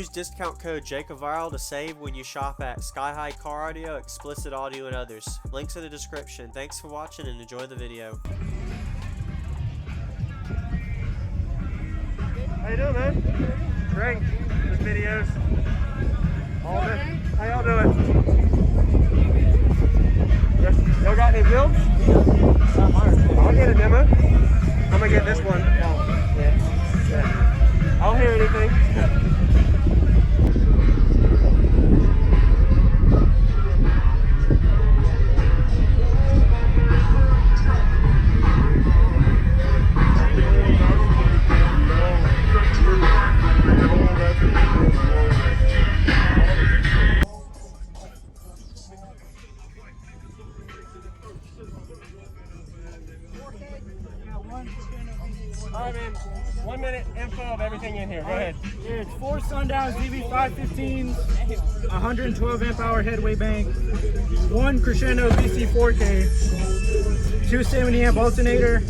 Use discount code JacobViral to save when you shop at Sky High Car Audio, XplicitAudio, and others. Links in the description. Thanks for watching and enjoy the video. How you doing, man? Great. This videos. All day. How y'all doing? Y'all got any builds? I'll get a demo. I'm gonna get this one. Yeah. I don't hear anything. Alright, man. 1 minute info of everything in here. Go ahead. Yeah, it's 4 Sundowns DV515s, 112 amp hour headway bank, 1 Crescendo BC4K, 270 amp alternator,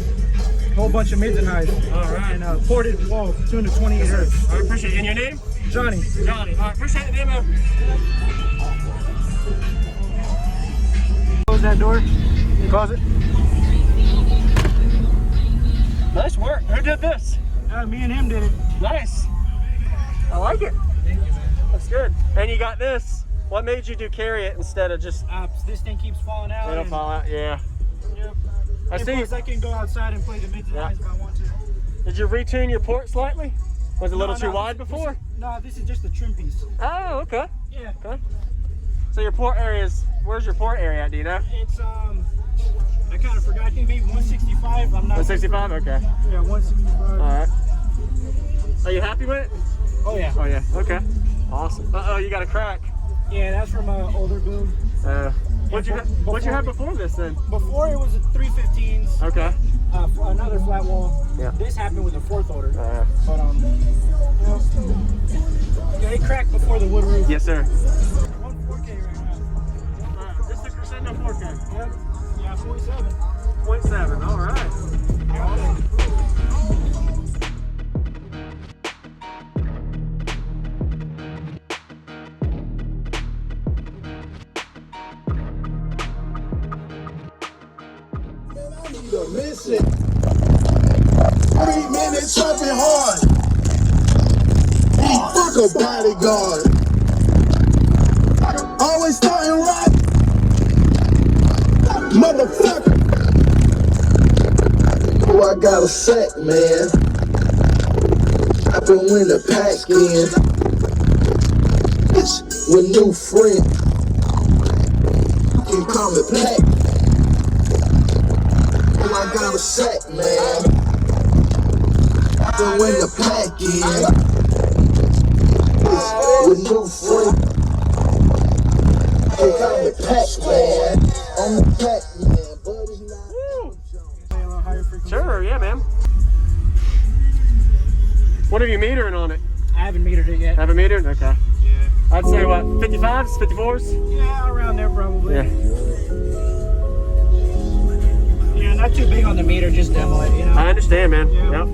a whole bunch of mids and highs. Alright. And ported 228 hertz. I appreciate it. And your name? Jonnie. Jonnie. Alright, appreciate the demo. Close that door. Close it. Nice work. Who did this? Me and him did it. Nice. I like it. That's good. And you got this. What made you do carry it instead of just... this thing keeps falling out. It'll fall out, yeah. Yep. I see. Plus I can go outside and play the mids and highs if I want to. Did you retune your port slightly? Was it a little too wide before? This is just a trim piece. Oh, okay. Yeah. Okay. So your port area is... Where's your port area at, do you know? It's, I kind of forgot. I think maybe 165. I'm not. 165? Okay. Yeah, 165. Alright. Are you happy with it? Oh yeah. Oh yeah. Okay. Awesome. Uh oh, you got a crack. Yeah, that's from an older build. What'd you have before this then? Before it was a 315s. Okay. Another flat wall. Yeah. This happened with a 4th order. But yeah, it cracked before the wood roof. Yes, sir. 1 4K right now. This is the Crescendo 4K. Yep. Yeah, 0.7. 0.7. All right. Listen, 3 minutes jumping hard. He fuck a bodyguard. Always starting right, motherfucker. Oh, I got a sack, man. I've been when the pack in. Bitch with new friend. You can call me Pack. I got a sack, man. I've been when the pack in. With new friend. They call me Pack, man. I'm the Pack, man. But it's not. Sure, yeah, man. What are you metering on it? I haven't metered it yet. Haven't metered? Okay. Yeah. I'd say what, 55s, 54s? Yeah, around there probably. Yeah. Yeah, not too big on the meter, just demo it, you know. I understand, man. Yeah. Yep.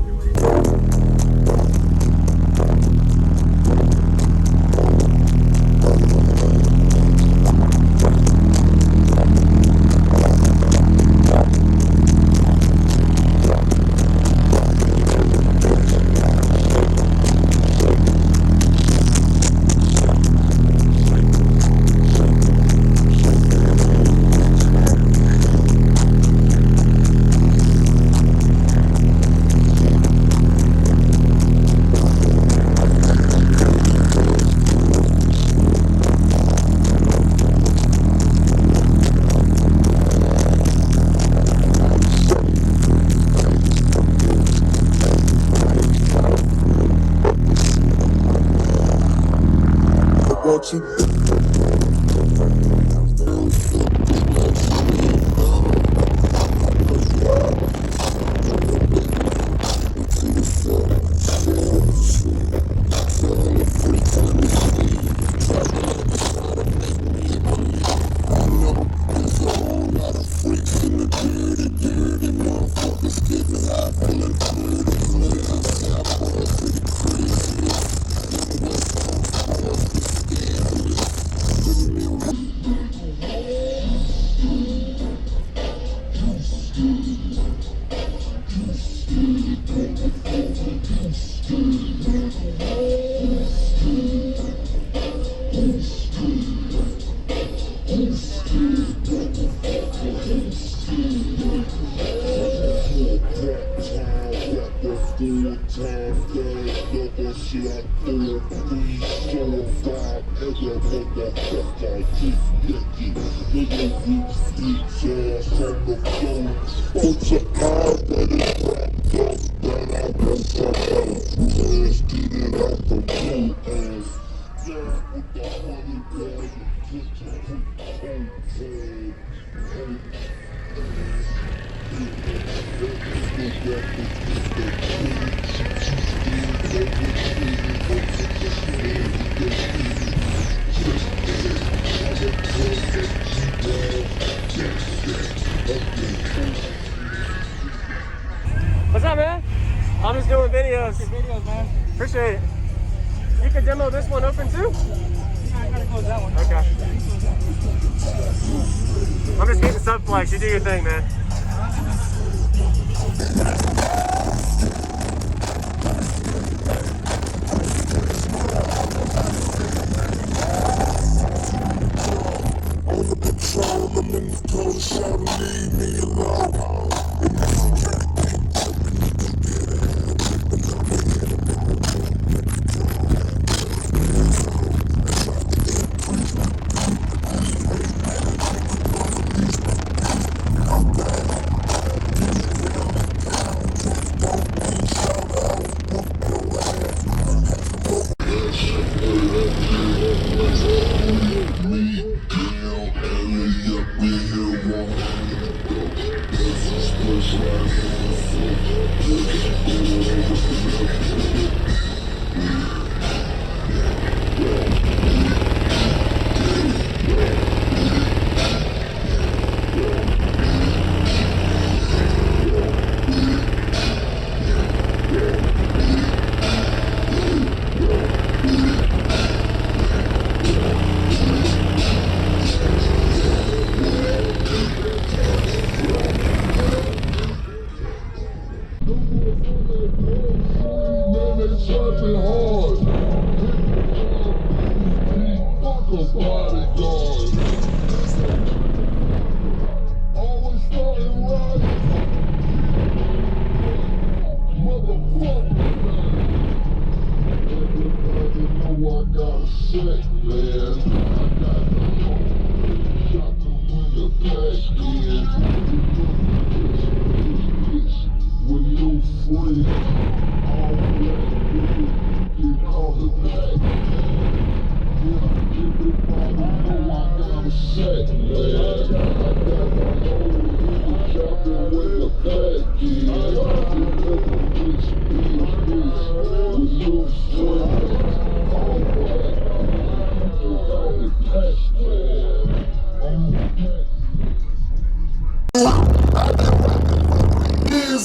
What's up, man? I'm just doing videos. Videos, man. Appreciate it. You can demo this one open too? I gotta close that one. Okay. I'm just getting subflex. You do your thing, man.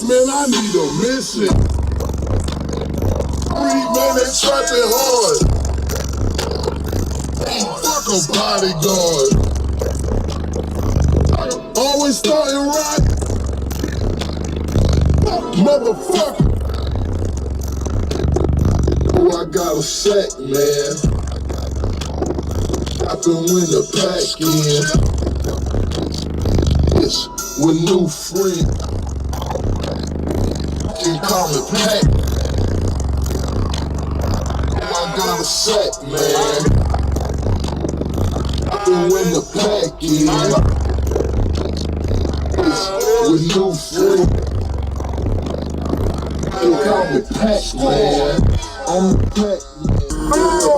Man, I need a mission. 3 minutes trapping hard. Ain't fuck a bodyguard. Always starting right. Motherfucker. Oh, I got a sack, man. I can win the pack in. Yes, with new free. You call me pack. Oh, I got a sack, man. I can win the pack in. Yes, with new free. You call me pack, man. I'm the pack, man.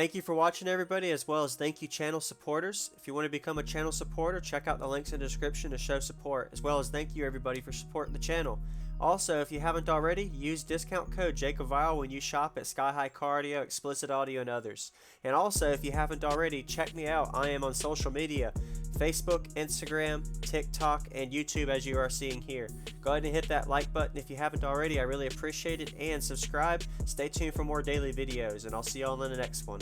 Thank you for watching, everybody, as well as thank you channel supporters. If you want to become a channel supporter, check out the links in the description to show support, as well as thank you everybody for supporting the channel. Also, if you haven't already, use discount code JacobViral when you shop at Sky High Car Audio, XplicitAudio, and others. And also, if you haven't already, check me out. I am on social media, Facebook, Instagram, TikTok, and YouTube, as you are seeing here. Go ahead and hit that like button if you haven't already. I really appreciate it. And subscribe. Stay tuned for more daily videos, and I'll see y'all in the next one.